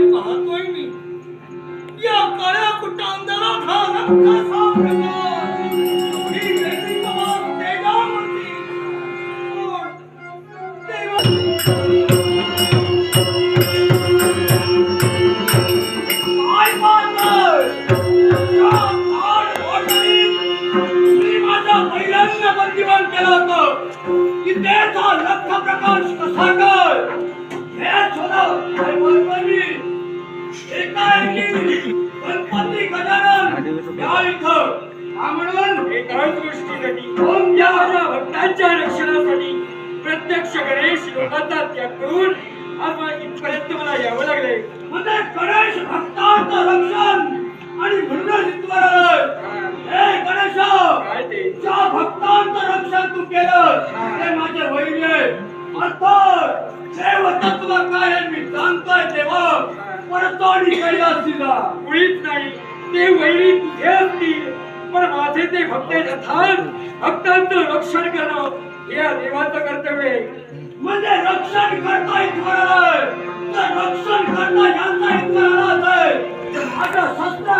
पाहतोय मी या काळ्या कुटांदरात हा नक्कासा प्रकार ही वेगळी कमाल तेजावरती कोण देवा काय मानलं या काळ ओढणीत मी माझा पहिल्यांदा बंदिवान केलं होतं की त्याचा लख प्रकाश कसा काय हेच होतं काय म्हणतोय मी एकाएकी गणपती गजानन या इथं म्हणून एकाच गोष्टीसाठी ओम या माझ्या भक्तांच्या रक्षणासाठी प्रत्यक्ष गणेश लोकांचा त्याग करून आज इथपर्यंत मला यावं लागलंय म्हणजे गणेश भक्तांचं रक्षण आणि म्हणून इथवर आलोय हे गणेश काय ते ज्या भक्तांचं रक्षण तू केलं ते माझे वैरी आहे आता देवतत्व काय मी जाणतोय तेव्हा परतोडी कैलास दिला मुळीच नाही ते वैरी तुझे असतील पण माझे ते भक्त अर्थात भक्तांचं रक्षण करणं हे या देवाचं कर्तव्य आहे म्हणजे रक्षण करता इथवर तर रक्षण करता यांचा इथवर आला आता शस्त्र